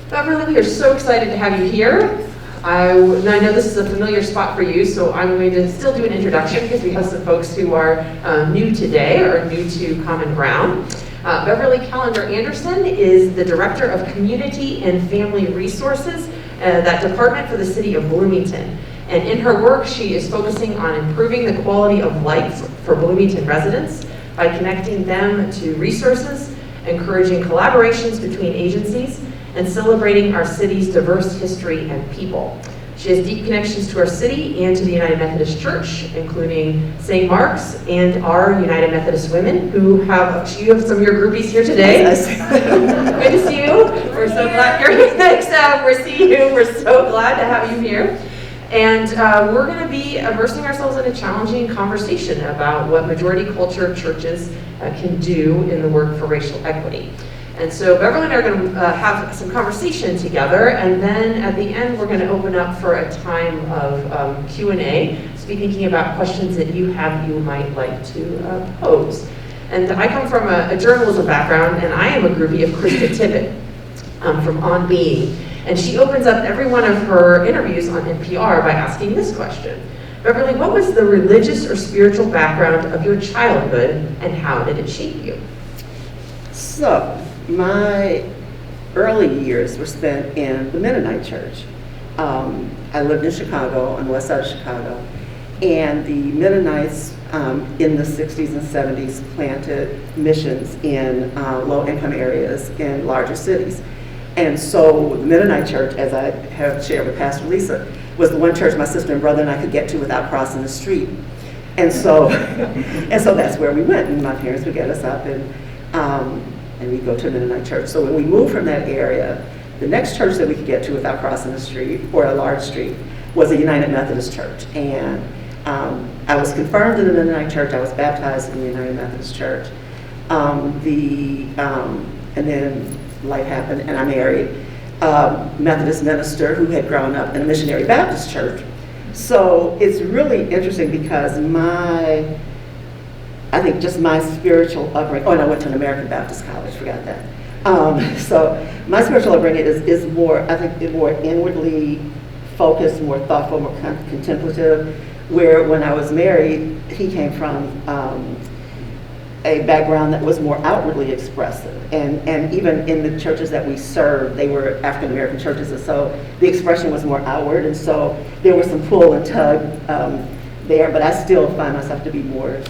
Beverly, we are so excited to have you here. I know this is a familiar spot for you, so I'm going to still do an introduction because we have some folks who are new today or new to Common Ground. Beverly Calendar Anderson is the Director of Community and Family Resources, that department for the city of Bloomington. And in her work, she is focusing on improving the quality of life for Bloomington residents by connecting them to resources, encouraging collaborations between agencies, and celebrating our city's diverse history and people. She has deep connections to our city and to the United Methodist Church, including St. Mark's and our United Methodist Women, who you have some of your groupies here today. Yes. Good to see you. We're so glad you're here. Thanks, we're seeing you. We're so glad to have you here. And we're going to be immersing ourselves in a challenging conversation about what majority culture churches can do in the work for racial equity. And so Beverly and I are going to have some conversation together, and then at the end we're going to open up for a time of Q&A, so be thinking about questions that you might like to pose. And I come from a journalism background, and I am a groupie of Krista Tippett from On Being. And she opens up every one of her interviews on NPR by asking this question. Beverly, what was the religious or spiritual background of your childhood, and how did it shape you? So, my early years were spent in the Mennonite church. I lived in Chicago, on the west side of Chicago, and the Mennonites in the 60s and 70s planted missions in low-income areas in larger cities. And so the Mennonite church, as I have shared with Pastor Lisa, was the one church my sister and brother and I could get to without crossing the street. And so that's where we went, and my parents would get us up and we'd go to a Mennonite church. So when we moved from that area, the next church that we could get to without crossing the street, or a large street, was a United Methodist church. And I was confirmed in the Mennonite church, I was baptized in the United Methodist church. And then life happened, and I married a Methodist minister who had grown up in a missionary Baptist church. So it's really interesting because I think just my spiritual upbringing, and I went to an American Baptist college, forgot that. So my spiritual upbringing is more, I think, more inwardly focused, more thoughtful, more contemplative, where when I was married, he came from a background that was more outwardly expressive. And even in the churches that we served, they were African American churches, and so the expression was more outward, and so there was some pull and tug there, but I still find myself to be more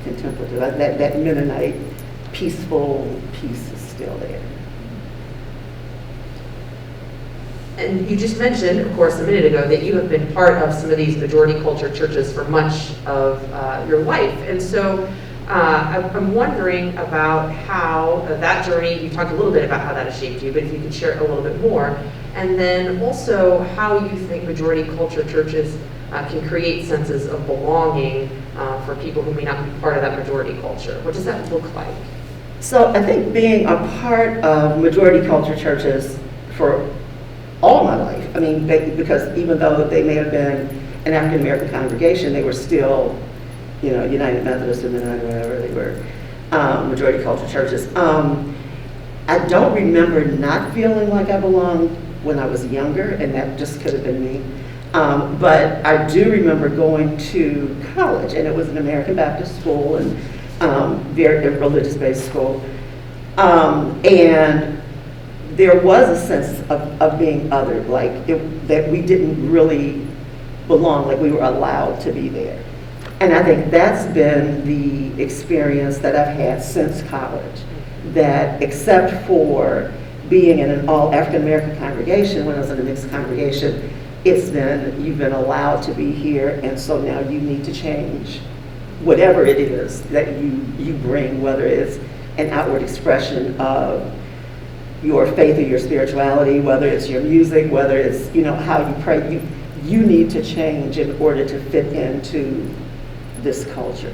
contemplative. That Mennonite peaceful piece is still there. And you just mentioned, of course, a minute ago that you have been part of some of these majority culture churches for much of your life. And so I'm wondering about how that journey, you talked a little bit about how that has shaped you, but if you could share a little bit more. And then also how you think majority culture churches can create senses of belonging for people who may not be part of that majority culture. What does that look like? So I think being a part of majority culture churches for all my life, I mean, because even though they may have been an African American congregation, they were still, United Methodist and then whatever they were, majority culture churches. I don't remember not feeling like I belonged when I was younger, and that just could have been me. But I do remember going to college, and it was an American Baptist school and very religious-based school. And there was a sense of being othered, that we didn't really belong, like we were allowed to be there. And I think that's been the experience that I've had since college, that except for being in an all African American congregation, when I was in a mixed congregation, you've been allowed to be here, and so now you need to change whatever it is that you bring, whether it's an outward expression of your faith or your spirituality, whether it's your music, whether it's how you pray. You need to change in order to fit into this culture.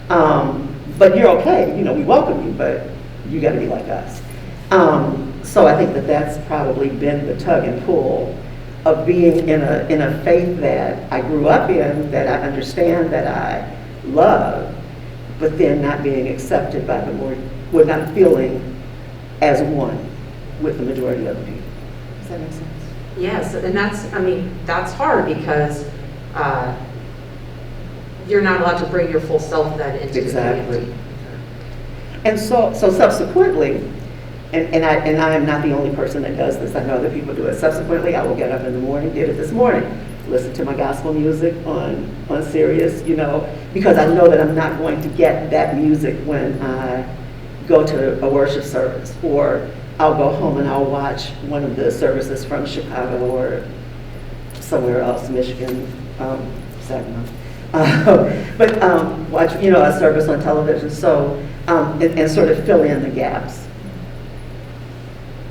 But you're okay, we welcome you, but you got to be like us. So I think that's probably been the tug and pull of being in a faith that I grew up in, that I understand, that I love, but then not being accepted by not feeling as one with the majority of the people. Does that make sense? Yes, and that's hard because you're not allowed to bring your full self then into the community. And so subsequently, and I am not the only person that does this, I know other people do it. Subsequently, I will get up in the morning, did it this morning, listen to my gospel music on Sirius, because I know that I'm not going to get that music when I go to a worship service, or I'll go home and I'll watch one of the services from Chicago or somewhere else, Michigan, Saginaw. But watch, a service on television, so, and sort of fill in the gaps,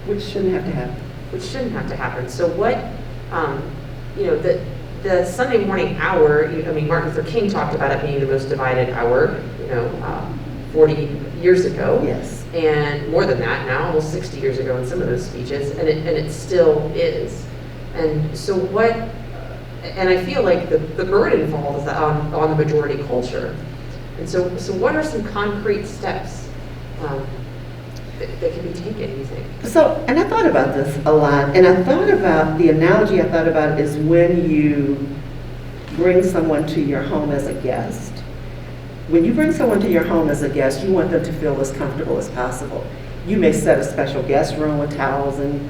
which shouldn't have to happen. So what, the Sunday morning hour, Martin Luther King talked about it being the most divided hour, 40 years ago. Yes. And more than that now, almost 60 years ago in some of those speeches, and it still is. And so what, and I feel like the burden falls on the majority culture. And so what are some concrete steps that can be taken, you think? So, and I thought about this a lot, and I thought about, the analogy I thought about is when you bring someone to your home as a guest. When you bring someone to your home as a guest, you want them to feel as comfortable as possible. You may set a special guest room with towels and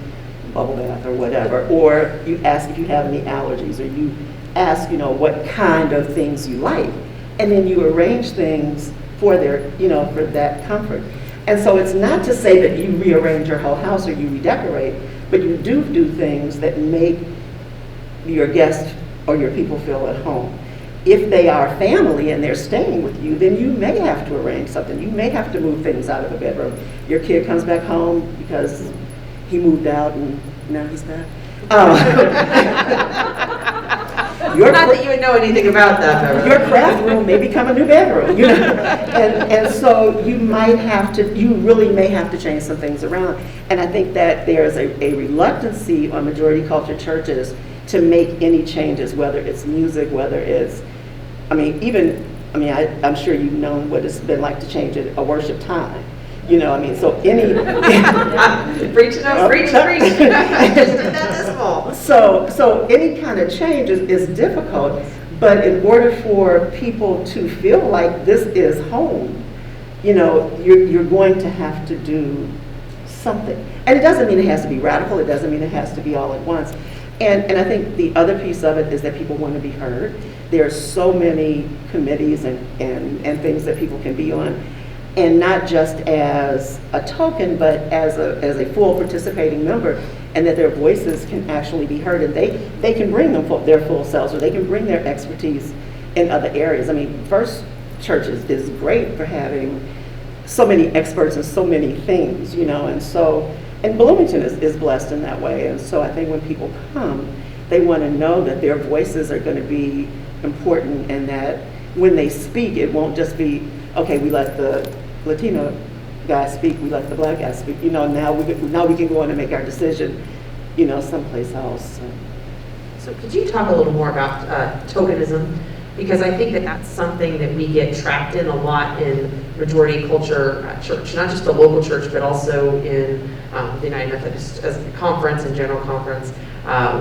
bubble bath or whatever, or you ask if you have any allergies, or you ask, what kind of things you like, and then you arrange things for their, for that comfort. And so it's not to say that you rearrange your whole house or you redecorate, but you do things that make your guests or your people feel at home. If they are family and they're staying with you, then you may have to arrange something. You may have to move things out of the bedroom. Your kid comes back home because he moved out and now he's back. Not that you would know anything about that, Beverly. Your craft room may become a new bedroom, and so you really may have to change some things around. And I think that there's a reluctancy on majority culture churches to make any changes, whether it's music, whether it's, I'm sure you've known what it's been like to change a worship time. So any... Preach. Just did that this fall. So any kind of change is difficult, but in order for people to feel like this is home, you're going to have to do something. And it doesn't mean it has to be radical, it doesn't mean it has to be all at once. And I think the other piece of it is that people want to be heard. There are so many committees and things that people can be on, and not just as a token, but as a full participating member, and that their voices can actually be heard, and they can bring their full selves, or they can bring their expertise in other areas. First Church is great for having so many experts in so many things, and Bloomington is blessed in that way. And so I think when people come, they want to know that their voices are going to be important, and that when they speak, it won't just be, okay, we let the Latino guy speak, we let the Black guy speak, now we can go on and make our decision, someplace else. So could you talk a little more about tokenism? Because I think that that's something that we get trapped in a lot in majority culture church, not just a local church, but also in the United Methodist as a conference and general conference.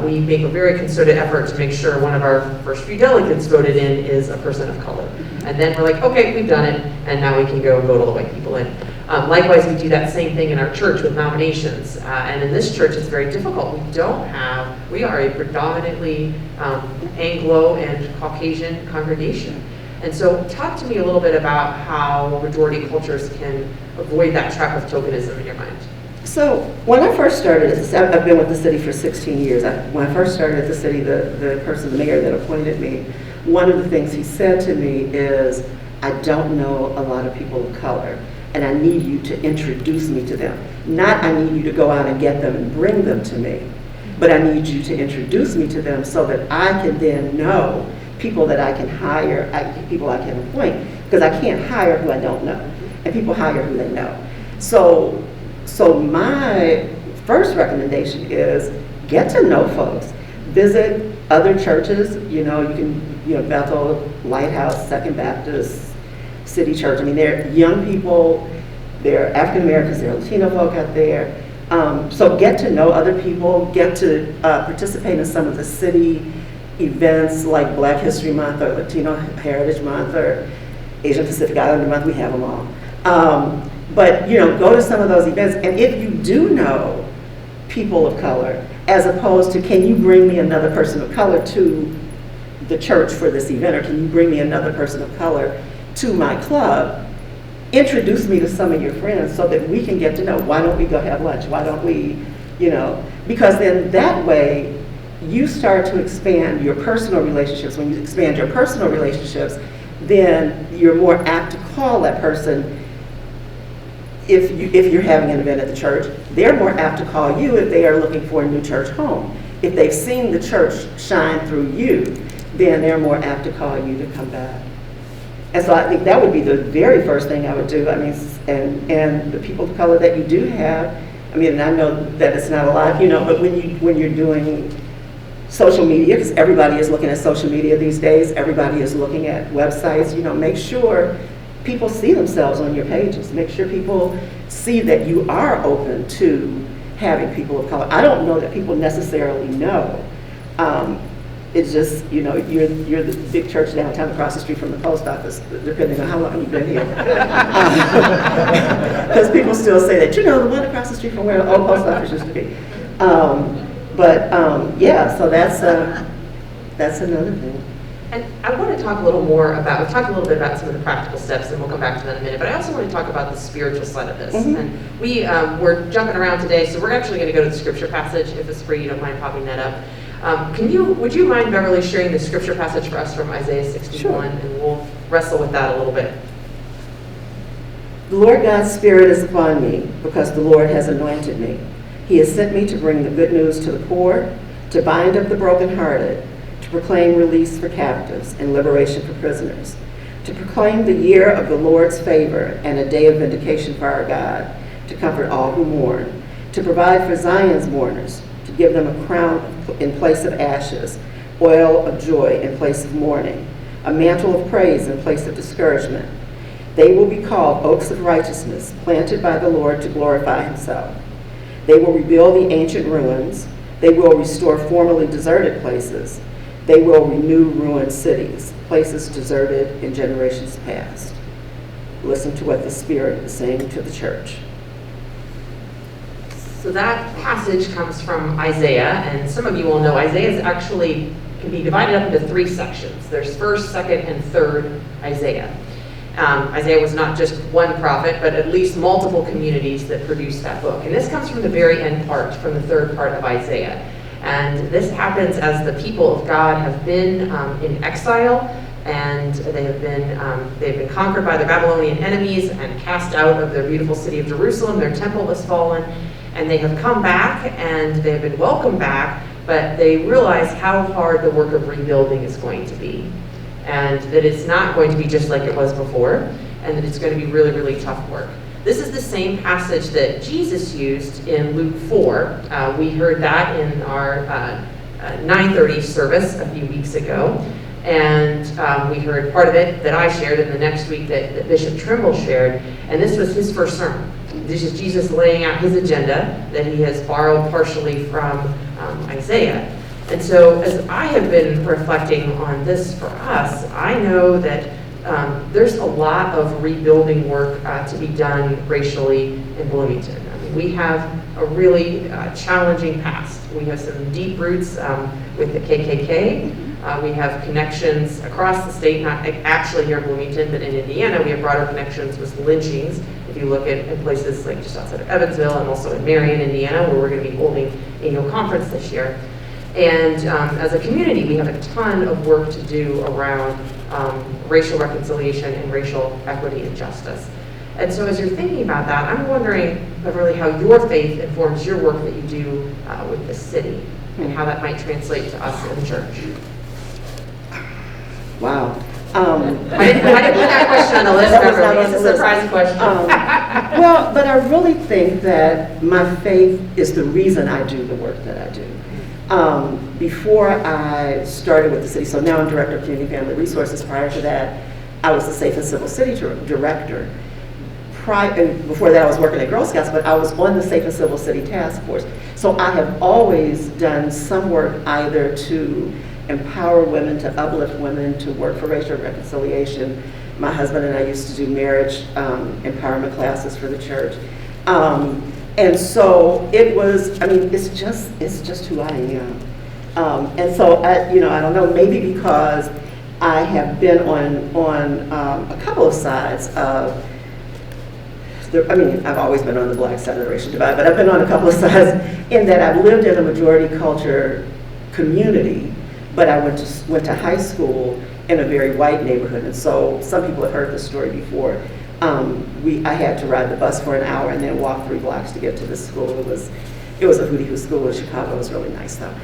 We make a very concerted effort to make sure one of our first few delegates voted in is a person of color. And then we're like, okay, we've done it, and now we can go and vote all the white people in. Likewise, we do that same thing in our church with nominations. And in this church, it's very difficult. We are a predominantly Anglo and Caucasian congregation. And so talk to me a little bit about how majority cultures can avoid that trap of tokenism in your mind. So when I first started, I've been with the city for 16 years. When I first started at the city, the mayor that appointed me, one of the things he said to me is, I don't know a lot of people of color, and I need you to introduce me to them. Not I need you to go out and get them and bring them to me, but I need you to introduce me to them so that I can then know people that I can hire, people I can appoint, because I can't hire who I don't know, and people hire who they know. So my first recommendation is get to know folks. Visit other churches, you can, Bethel, Lighthouse, Second Baptist, City Church. They're young people, they're African Americans, they're Latino folk out there. So get to know other people, get to participate in some of the city events like Black History Month or Latino Heritage Month or Asian Pacific Islander Month. We have them all. But go to some of those events, and if you do know people of color, as opposed to, can you bring me another person of color to the church for this event, or can you bring me another person of color to my club? Introduce me to some of your friends so that we can get to know. Why don't we go have lunch? Why don't we, because then that way you start to expand your personal relationships. When you expand your personal relationships, then you're more apt to call that person. If you're having an event at the church, they're more apt to call you if they are looking for a new church home. If they've seen the church shine through you, then they're more apt to call you to come back. And so I think that would be the very first thing I would do. I mean, and the people of color that you do have, I mean, and I know that it's not a lot, but when you're doing social media, because everybody is looking at social media these days, everybody is looking at websites, make sure people see themselves on your pages. Make sure people see that you are open to having people of color. I don't know that people necessarily know. It's just, you're the big church downtown across the street from the post office, depending on how long you've been here. Because people still say that, the one across the street from where the old post office used to be. Yeah, so that's another thing. And I want to talk a little more about, we've talked a little bit about some of the practical steps, and we'll come back to that in a minute, but I also want to talk about the spiritual side of this. Mm-hmm. And we're jumping around today, so we're actually going to go to the scripture passage, if it's free, you don't mind popping that up. Would you mind, Beverly, sharing the scripture passage for us from Isaiah 61, Sure. And we'll wrestle with that a little bit. The Lord God's Spirit is upon me, because the Lord has anointed me. He has sent me to bring the good news to the poor, to bind up the brokenhearted, to proclaim release for captives and liberation for prisoners, to proclaim the year of the Lord's favor and a day of vindication for our God, to comfort all who mourn, to provide for Zion's mourners, to give them a crown in place of ashes, oil of joy in place of mourning, a mantle of praise in place of discouragement. They will be called oaks of righteousness, planted by the Lord to glorify himself. They will rebuild the ancient ruins. They will restore formerly deserted places. They will renew ruined cities, places deserted in generations past. Listen to what the Spirit is saying to the church. So that passage comes from Isaiah, and some of you will know Isaiah can be divided up into three sections. There's 1st, 2nd, and 3rd Isaiah. Isaiah was not just one prophet, but at least multiple communities that produced that book. And this comes from the very end part, from the 3rd part of Isaiah. And this happens as the people of God have been in exile, and they've been conquered by their Babylonian enemies and cast out of their beautiful city of Jerusalem. Their temple has fallen, and they have come back, and they've been welcomed back, but they realize how hard the work of rebuilding is going to be, and that it's not going to be just like it was before, and that it's going to be really, really tough work. This is the same passage that Jesus used in Luke 4. We heard that in our 9:30 service a few weeks ago, and we heard part of it that I shared, and the next week that Bishop Trimble shared, and this was his first sermon. This is Jesus laying out his agenda that he has borrowed partially from Isaiah. And so as I have been reflecting on this for us, I know that there's a lot of rebuilding work to be done racially in Bloomington. I mean, we have a really challenging past. We have some deep roots with the KKK. We have connections across the state, not actually here in Bloomington, but in Indiana. We have broader connections with lynchings. If you look at places like just outside of Evansville and also in Marion, Indiana, where we're going to be holding an annual conference this year. And as a community, we have a ton of work to do around racial reconciliation and racial equity and justice. And so as you're thinking about that, I'm wondering, Beverly, how your faith informs your work that you do with the city, and how that might translate to us in the church. Wow. I didn't put that question on the list, Beverly. It's a surprise question. Well, but I really think that my faith is the reason I do the work that I do. Before I started with the city, so now I'm Director of Community Family Resources. Prior to that, I was the Safe and Civil City Director. and before that I was working at Girl Scouts, but I was on the Safe and Civil City Task Force. So I have always done some work either to empower women, to uplift women, to work for racial reconciliation. My husband and I used to do marriage empowerment classes for the church. And so it was, I mean, it's just who I am. And so I don't know, maybe because I have been on a couple of sides of, I've always been on the black side of the racial divide, but I've been on a couple of sides in that I've lived in a majority culture community, but I went to high school in a very white neighborhood, and so some people have heard this story before. I had to ride the bus for an hour and then walk 3 blocks to get to this school. It was a hootie-hoo school in Chicago. It was really nice though.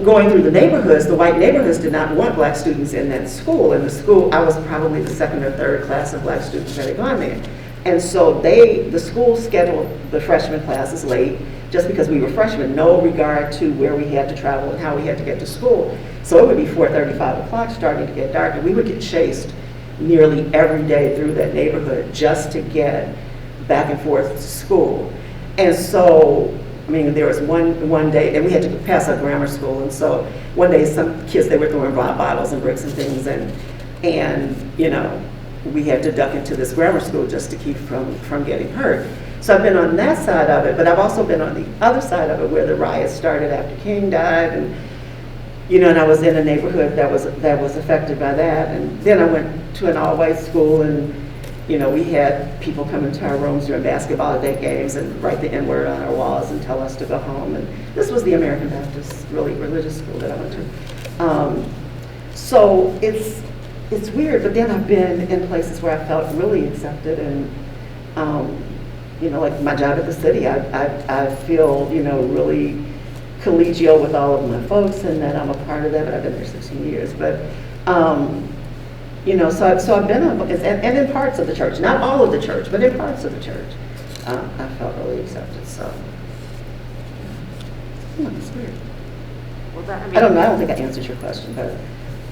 Going through the neighborhoods, the white neighborhoods did not want black students in that school. In the school, I was probably the 2nd or 3rd class of black students that had gone there. And so the school scheduled the freshman classes late just because we were freshmen, no regard to where we had to travel and how we had to get to school. So it would be 4:30, 5 o'clock, starting to get dark, and we would get chased nearly every day through that neighborhood just to get back and forth to school. And so, there was one day, and we had to pass a grammar school, and so one day some kids, they were throwing bottles and bricks and things, and we had to duck into this grammar school just to keep from getting hurt. So I've been on that side of it, but I've also been on the other side of it where the riots started after King died, and I was in a neighborhood that was affected by that. And then I went to an all-white school, and we had people come into our rooms during basketball day games and write the N-word on our walls and tell us to go home. And this was the American Baptist, really religious school that I went to. So it's weird, but then I've been in places where I felt really accepted, and like my job at the city, I feel really collegial with all of my folks, and that I'm a part of that. But I've been there 16 years. But so I've been and in parts of the church, not all of the church, but in parts of the church, I felt really accepted. So it's weird. Well, I don't know. I don't think I answered your question, but.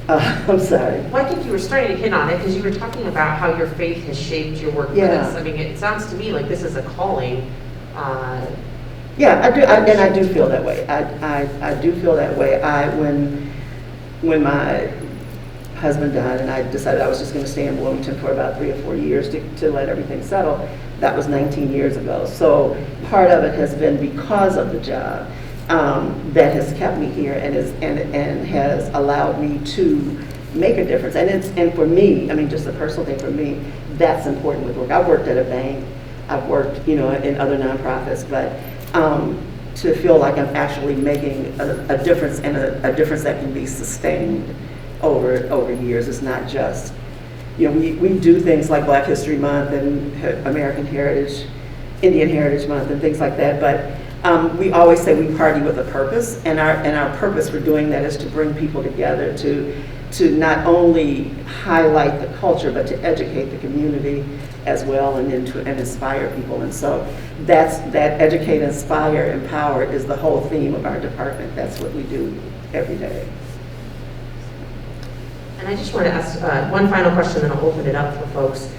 I'm sorry. Well, I think you were starting to hit on it because you were talking about how your faith has shaped your work with us. It sounds to me like this is a calling. Yeah, I do, and I do feel that way. I do feel that way. When my husband died, and I decided I was just going to stay in Bloomington for about 3 or 4 years to let everything settle. That was 19 years ago. So part of it has been because of the job. That has kept me here and has allowed me to make a difference. And for me, just a personal thing for me, that's important with work. I've worked at a bank, I've worked, in other nonprofits, but to feel like I'm actually making a difference, and a difference that can be sustained over years. It's not just, we do things like Black History Month and American Heritage, Indian Heritage Month and things like that, but we always say we party with a purpose, and our purpose for doing that is to bring people together to not only highlight the culture, but to educate the community as well, and inspire people. And so that educate, inspire, empower is the whole theme of our department. That's what we do every day. And I just want to ask one final question, then I'll open it up for folks.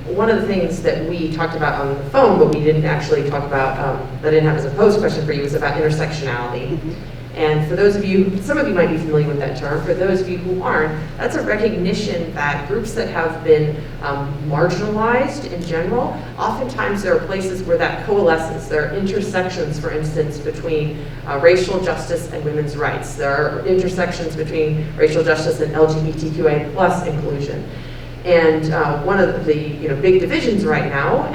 One of the things that we talked about on the phone, but we didn't actually talk about, that I didn't have as a posed question for you, was about intersectionality. Mm-hmm. And for those of you, some of you might be familiar with that term. For those of you who aren't, that's a recognition that groups that have been marginalized in general, oftentimes there are places where that coalesces. There are intersections, for instance, between racial justice and women's rights. There are intersections between racial justice and LGBTQIA plus inclusion. And one of the big divisions right now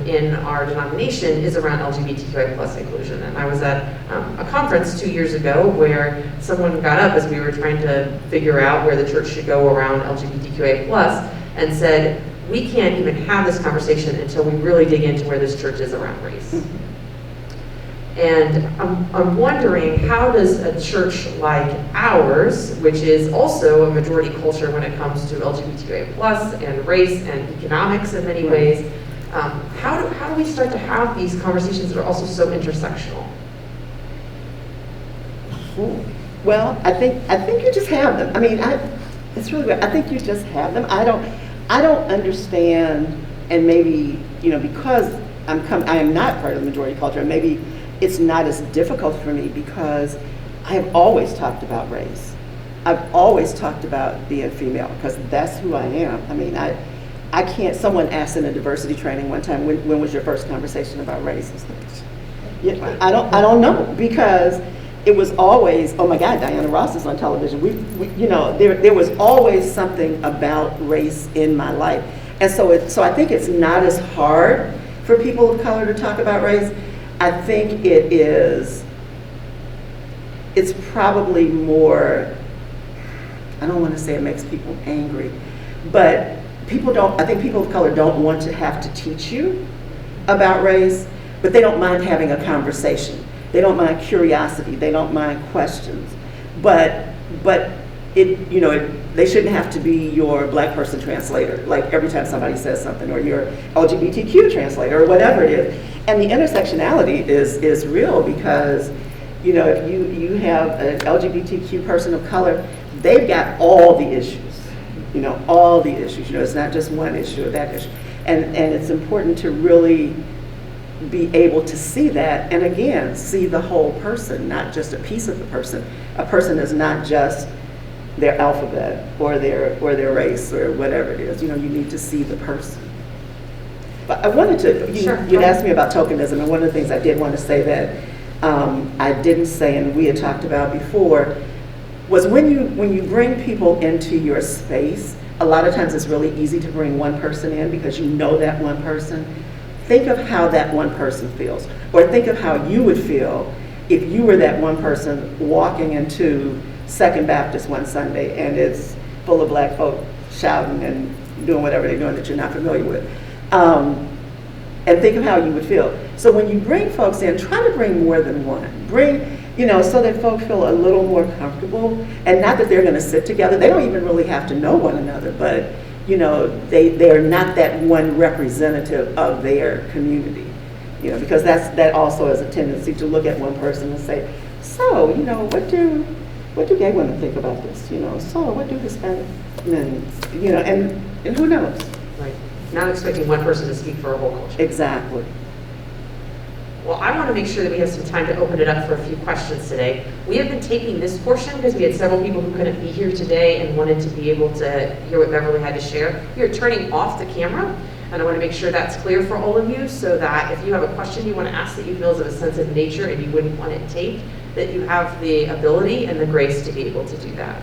in our denomination is around LGBTQIA plus inclusion. And I was at a conference 2 years ago where someone got up as we were trying to figure out where the church should go around LGBTQIA plus and said, we can't even have this conversation until we really dig into where this church is around race. Mm-hmm. And I'm wondering, how does a church like ours, which is also a majority culture when it comes to LGBTQIA plus and race and economics in many ways, how do we start to have these conversations that are also so intersectional? Well, I think you just have them. It's really weird. I think you just have them. I don't understand, and maybe, because I am not part of the majority culture, and maybe it's not as difficult for me because I have always talked about race. I've always talked about being female because that's who I am. I mean, I can't, someone asked in a diversity training one time, when was your first conversation about race? I don't know, because it was always, oh my God, Diana Ross is on television. There was always something about race in my life. And so I think it's not as hard for people of color to talk about race. I think it's probably more, I don't want to say it makes people angry, but I think people of color don't want to have to teach you about race, but they don't mind having a conversation. They don't mind curiosity. They don't mind questions. But they shouldn't have to be your Black person translator, like every time somebody says something, or your LGBTQ translator, or whatever it is. And the intersectionality is real because, if you have an LGBTQ person of color, they've got all the issues. All the issues. It's not just one issue or that issue. And it's important to really be able to see that, and again, see the whole person, not just a piece of the person. A person is not just their alphabet or their race or whatever it is. You need to see the person. But I wanted to, you'd asked me about tokenism, and one of the things I did want to say that I didn't say, and we had talked about before, was when you bring people into your space, a lot of times it's really easy to bring one person in because you know that one person. Think of how that one person feels, or think of how you would feel if you were that one person walking into Second Baptist one Sunday and it's full of Black folk shouting and doing whatever they're doing that you're not familiar with. And think of how you would feel. So when you bring folks in, try to bring more than one. Bring, so that folks feel a little more comfortable, and not that they're going to sit together. They don't even really have to know one another, but they're not that one representative of their community, because that also has a tendency to look at one person and say, so, what do gay women think about this? So what do Hispanic men, and who knows? Right. Not expecting one person to speak for a whole culture. Exactly. Well, I want to make sure that we have some time to open it up for a few questions today. We have been taping this portion because we had several people who couldn't be here today and wanted to be able to hear what Beverly had to share. We are turning off the camera, and I want to make sure that's clear for all of you, so that if you have a question you want to ask that you feel is of a sensitive nature and you wouldn't want it taped, that you have the ability and the grace to be able to do that.